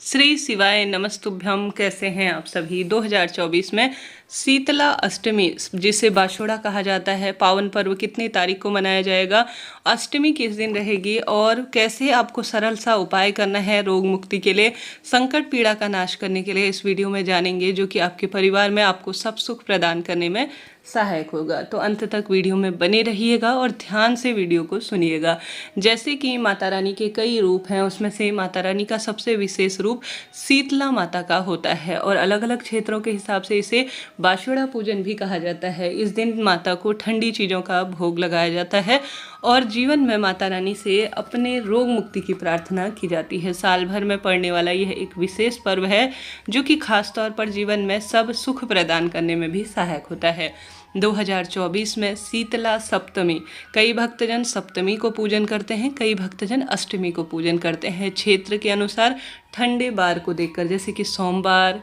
श्री शिवाय नमस्तुभ्यम। कैसे हैं आप सभी। 2024 में शीतला अष्टमी, जिसे बाशोड़ा कहा जाता है, पावन पर्व कितनी तारीख को मनाया जाएगा, अष्टमी किस दिन रहेगी और कैसे आपको सरल सा उपाय करना है रोग मुक्ति के लिए, संकट पीड़ा का नाश करने के लिए, इस वीडियो में जानेंगे, जो कि आपके परिवार में आपको सब सुख प्रदान करने में सहायक होगा। तो अंत तक वीडियो में बने रहिएगा और ध्यान से वीडियो को सुनिएगा। जैसे कि माता रानी के कई रूप हैं, उसमें से माता रानी का सबसे विशेष रूप शीतला माता का होता है और अलग अलग क्षेत्रों के हिसाब से इसे बाशोड़ा पूजन भी कहा जाता है। इस दिन माता को ठंडी चीज़ों का भोग लगाया जाता है और जीवन में माता रानी से अपने रोग मुक्ति की प्रार्थना की जाती है। साल भर में पड़ने वाला यह एक विशेष पर्व है, जो कि खास तौर पर जीवन में सब सुख प्रदान करने में भी सहायक होता है। 2024 में शीतला सप्तमी, कई भक्तजन सप्तमी को पूजन करते हैं, कई भक्तजन अष्टमी को पूजन करते हैं। क्षेत्र के अनुसार ठंडे बार को देखकर, जैसे कि सोमवार,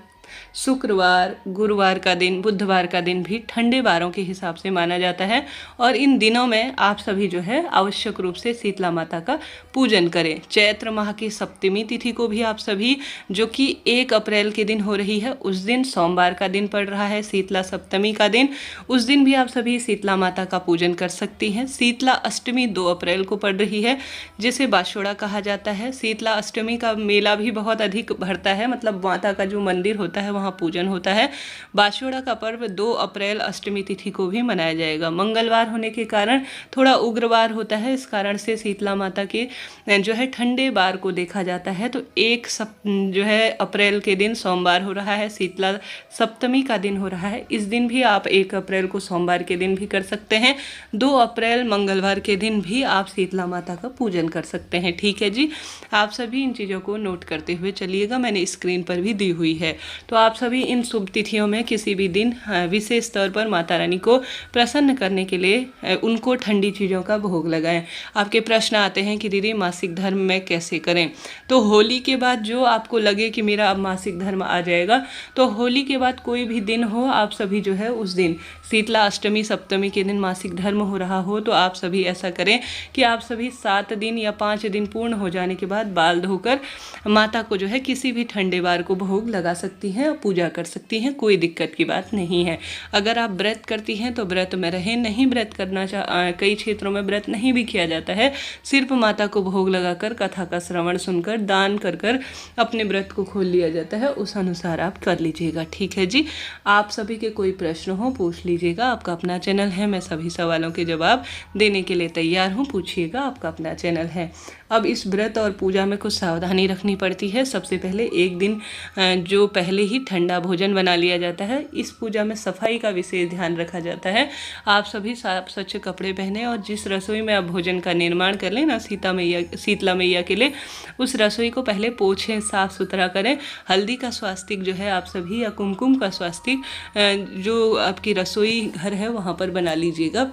शुक्रवार, गुरुवार का दिन, बुधवार का दिन भी ठंडे बारों के हिसाब से माना जाता है। और इन दिनों में आप सभी जो है आवश्यक रूप से शीतला माता का पूजन करें। चैत्र माह की सप्तमी तिथि को भी आप सभी, जो कि 1 अप्रैल के दिन हो रही है, उस दिन सोमवार का दिन पड़ रहा है, शीतला सप्तमी का दिन, उस दिन भी आप सभी शीतला माता का पूजन कर सकती हैं। शीतला अष्टमी 2 अप्रैल को पड़ रही है, जिसे बाशोड़ा कहा जाता है। शीतला अष्टमी का मेला भी बहुत अधिक भरता है, मतलब माता का जो मंदिर होता है वहाँ पूजन होता है। बाशोड़ा का पर्व 2 अप्रैल अष्टमी तिथि को भी मनाया जाएगा। मंगलवार होने के कारण थोड़ा उग्रवार होता है, इस कारण से शीतला माता के जो है ठंडे बार को देखा जाता है। तो 1 जो है अप्रैल के दिन सोमवार हो रहा है, शीतला सप्तमी का दिन हो रहा है। इस दिन भी आप 1 अप्रैल को सोमवार के दिन भी कर सकते हैं। 2 अप्रैल मंगलवार के दिन भी आप शीतला माता का पूजन कर सकते हैं। ठीक है जी, आप सभी इन चीज़ों को नोट करते हुए चलिएगा, मैंने स्क्रीन पर भी दी हुई है। तो आप सभी इन शुभ तिथियों में किसी भी दिन विशेष तौर पर माता रानी को प्रसन्न करने के लिए उनको ठंडी चीज़ों का भोग लगाएं। आपके प्रश्न आते हैं कि दीदी मासिक धर्म में कैसे करें। तो होली के बाद जो आपको लगे कि मेरा अब मासिक धर्म आ जाएगा, तो होली के बाद कोई भी दिन हो, आप सभी जो है उस दिन शीतला अष्टमी सप्तमी के दिन मासिक धर्म हो रहा हो, तो आप सभी ऐसा करें कि आप सभी 7 दिन या 5 दिन पूर्ण हो जाने के बाद बाल धोकर माता को जो है किसी भी ठंडे बार को भोग लगा सकती हैं, पूजा कर सकती हैं, कोई दिक्कत की बात नहीं है। अगर आप व्रत करती हैं तो व्रत में रहें, नहीं व्रत करना कई क्षेत्रों में व्रत नहीं भी किया जाता है, सिर्फ माता को भोग लगाकर कथा का श्रवण सुनकर दान कर कर अपने व्रत को खोल लिया जाता है, उस अनुसार आप कर लीजिएगा। ठीक है जी, आप सभी के कोई प्रश्न हो पूछ लीजिएगा, आपका अपना चैनल है, मैं सभी सवालों के जवाब देने के लिए तैयार हूँ, पूछिएगा, आपका अपना चैनल है। अब इस व्रत और पूजा में कुछ सावधानी रखनी पड़ती है। सबसे पहले एक दिन जो पहले ही ठंडा भोजन बना लिया जाता है। इस पूजा में सफाई का विशेष ध्यान रखा जाता है। आप सभी साफ स्वच्छ कपड़े पहने और जिस रसोई में आप भोजन का निर्माण कर लें ना शीतला मैया के लिए, उस रसोई को पहले पोछें, साफ सुथरा करें। हल्दी का स्वास्तिक जो है आप सभी, या कुमकुम का स्वास्तिक जो आपकी रसोई घर है वहाँ पर बना लीजिएगा।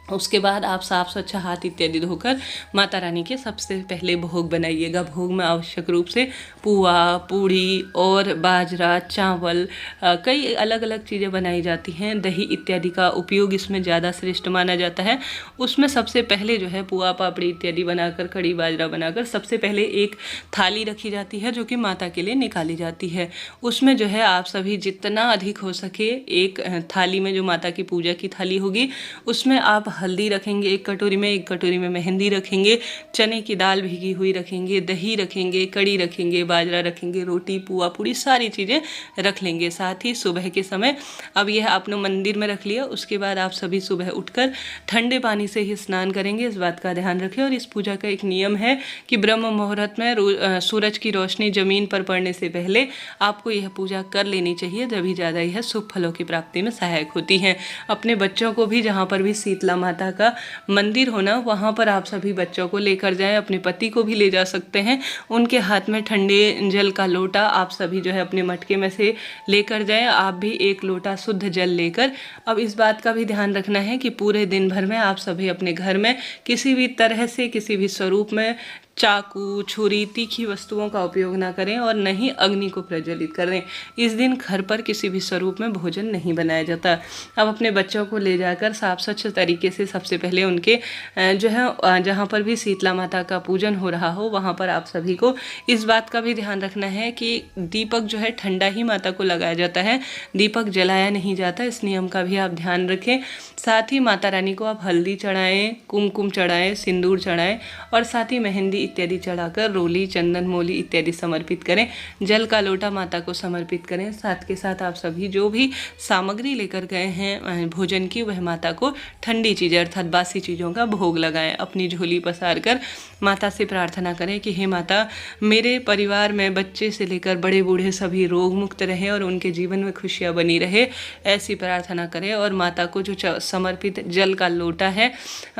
उसके बाद आप साफ स्वच्छ हाथ इत्यादि धोकर माता रानी के सबसे पहले भोग बनाइएगा। भोग में आवश्यक रूप से पुआ, पूड़ी और बाजरा, चावल, कई अलग अलग चीज़ें बनाई जाती हैं। दही इत्यादि का उपयोग इसमें ज़्यादा श्रेष्ठ माना जाता है। उसमें सबसे पहले जो है पुआ, पापड़ी इत्यादि बनाकर, कड़ी बाजरा बनाकर सबसे पहले एक थाली रखी जाती है, जो कि माता के लिए निकाली जाती है। उसमें जो है आप सभी जितना अधिक हो सके, एक थाली में जो माता की पूजा की थाली होगी उसमें आप हल्दी रखेंगे 1 कटोरी में, 1 कटोरी में मेहंदी रखेंगे, चने की दाल भीगी हुई रखेंगे, दही रखेंगे, कड़ी रखेंगे, बाजरा रखेंगे, रोटी, पुआ, पूड़ी सारी चीज़ें रख लेंगे। साथ ही सुबह के समय, अब यह आपने मंदिर में रख लिया, उसके बाद आप सभी सुबह उठकर ठंडे पानी से ही स्नान करेंगे, इस बात का ध्यान रखें। और इस पूजा का एक नियम है कि ब्रह्म मुहूर्त में सूरज की रोशनी जमीन पर पड़ने से पहले आपको यह पूजा कर लेनी चाहिए, तभी ज़्यादा यह शुभ फलों की प्राप्ति में सहायक होती है। अपने बच्चों को भी, जहाँ पर भी शीतला माता का मंदिर होना, वहाँ पर आप सभी बच्चों को लेकर जाएं, अपने पति को भी ले जा सकते हैं। उनके हाथ में ठंडे जल का लोटा आप सभी जो है अपने मटके में से लेकर जाएं, आप भी 1 लोटा शुद्ध जल लेकर। अब इस बात का भी ध्यान रखना है कि पूरे दिन भर में आप सभी अपने घर में किसी भी तरह से, किसी भी स्वरूप में चाकू, छुरी, तीखी वस्तुओं का उपयोग ना करें और न ही अग्नि को प्रज्वलित करें। इस दिन घर पर किसी भी स्वरूप में भोजन नहीं बनाया जाता। अब अपने बच्चों को ले जाकर साफ स्वच्छ तरीके से सबसे पहले उनके जो है जहाँ पर भी शीतला माता का पूजन हो रहा हो वहाँ पर आप सभी को इस बात का भी ध्यान रखना है कि दीपक जो है ठंडा ही माता को लगाया जाता है, दीपक जलाया नहीं जाता। इस नियम का भी आप ध्यान रखें। साथ ही माता रानी को आप हल्दी चढ़ाएं, कुमकुम चढ़ाएं, सिंदूर चढ़ाएं और साथ ही मेहंदी इत्यादि चढ़ाकर रोली, चंदन, मोली इत्यादि समर्पित करें। जल का लोटा माता को समर्पित करें। साथ के साथ आप सभी जो भी सामग्री लेकर गए हैं भोजन की, वह माता को ठंडी चीज़ें अर्थात बासी चीज़ों का भोग लगाएं। अपनी झोली पसार कर माता से प्रार्थना करें कि हे माता, मेरे परिवार में बच्चे से लेकर बड़े बूढ़े सभी रोग मुक्त रहे और उनके जीवन में खुशियाँ बनी रहे, ऐसी प्रार्थना करें। और माता को जो समर्पित जल का लोटा है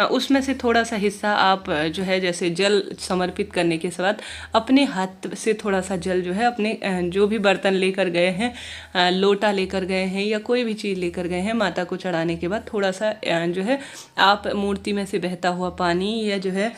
उसमें से थोड़ा सा हिस्सा आप जो है जैसे जल समर्पित करने के बाद अपने हाथ से थोड़ा सा जल जो है अपने जो भी बर्तन लेकर गए हैं, लोटा लेकर गए हैं या कोई भी चीज़ लेकर गए हैं, माता को चढ़ाने के बाद थोड़ा सा जो है आप मूर्ति में से बहता हुआ पानी या जो है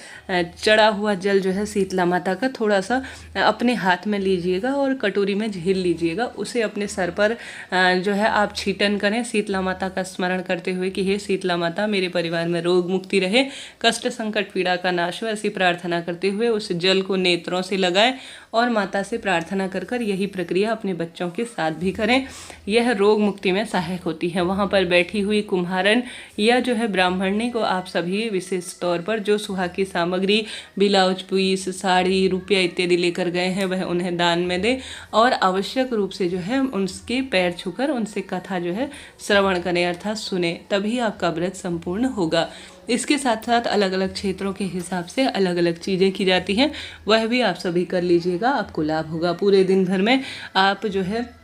चढ़ा हुआ जल जो है शीतला माता का थोड़ा सा अपने हाथ में लीजिएगा और कटोरी में झील लीजिएगा। उसे अपने सर पर जो है आप छीटन करें शीतला माता का स्मरण करते हुए कि हे शीतला माता, मेरे परिवार में रोग मुक्ति रहे, कष्ट संकट पीड़ा का नाश हो, ऐसी प्रार्थना करते हुए उस जल को नेत्रों से लगाएं और माता से प्रार्थना कर कर यही प्रक्रिया अपने बच्चों के साथ भी करें। यह रोग मुक्ति में सहायक होती है। वहाँ पर बैठी हुई कुम्हारन या जो है ब्राह्मणी को आप सभी विशेष तौर पर जो सुहाग की सामग्री, ब्लाउज पीस, साड़ी, रुपया इत्यादि लेकर गए हैं वह उन्हें दान में दें और आवश्यक रूप से जो है उनके पैर छूकर उनसे कथा जो है श्रवण करें अर्थात सुने, तभी आपका व्रत संपूर्ण होगा। इसके साथ साथ अलग अलग क्षेत्रों के हिसाब से अलग अलग चीज़ें की जाती हैं, वह भी आप सभी कर लीजिएगा, आपको लाभ होगा। पूरे दिन भर में आप जो है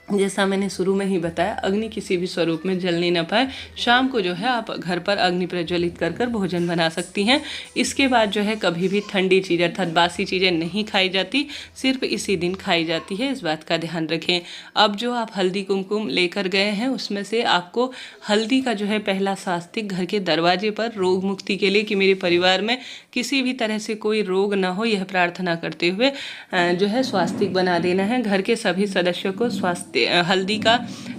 जैसा मैंने शुरू में ही बताया, अग्नि किसी भी स्वरूप में जलने न पाए। शाम को जो है आप घर पर अग्नि प्रज्वलित कर कर भोजन बना सकती हैं। इसके बाद जो है कभी भी ठंडी चीज़ अर्थात बासी चीज़ें नहीं खाई जाती, सिर्फ इसी दिन खाई जाती है, इस बात का ध्यान रखें। अब जो आप हल्दी कुमकुम लेकर गए हैं उसमें से आपको हल्दी का जो है पहला स्वास्तिक घर के दरवाजे पर रोग मुक्ति के लिए कि मेरे परिवार में किसी भी तरह से कोई रोग ना हो, यह प्रार्थना करते हुए जो है स्वास्तिक बना देना है। घर के सभी सदस्यों को स्वास्थ्य हल्दी का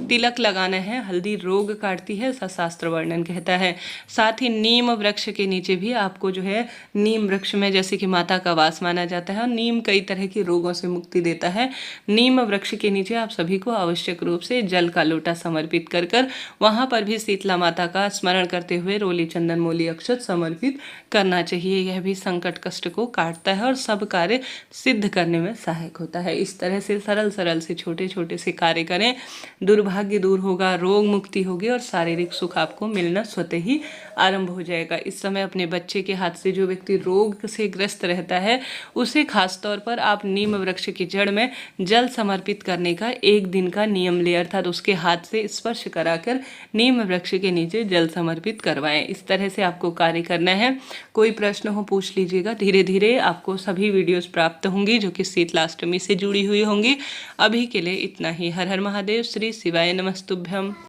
तिलक लगाना है। हल्दी रोग काटती है, ऐसा शास्त्र वर्णन कहता है। साथ ही नीम वृक्ष के नीचे भी आपको जो है, नीम वृक्ष में जैसे कि माता का वास माना जाता है और नीम कई तरह के रोगों से मुक्ति देता है। नीम वृक्ष के नीचे आप सभी को आवश्यक रूप से जल का लोटा समर्पित कर कर वहाँ पर भी शीतला माता का स्मरण करते हुए रोली, चंदन, मोली, अक्षत समर्पित करना चाहिए। यह भी संकट कष्ट को काटता है और सब कार्य सिद्ध करने में सहायक होता है। इस तरह से सरल सरल से छोटे छोटे से कार्य करें, दुर्भाग्य दूर होगा, रोग मुक्ति होगी और शारीरिक सुख आपको मिलना स्वतः ही आरंभ हो जाएगा। इस समय अपने बच्चे के हाथ से जो व्यक्ति रोग से ग्रस्त रहता है उसे खास तौर पर आप नीम वृक्ष की जड़ में जल समर्पित करने का एक दिन का नियम ले अर्थात उसके हाथ से स्पर्श कराकर नीम वृक्ष के नीचे जल समर्पित करवाएं। इस तरह से आपको कार्य करना है। कोई प्रश्न हो पूछ लीजिएगा, धीरे धीरे आपको सभी वीडियोस प्राप्त होंगी जो कि शीतलाष्टमी से जुड़ी हुई होंगी। अभी के लिए इतना ही। हर हर महादेव, श्री शिवाय नमस्तुभ्यम।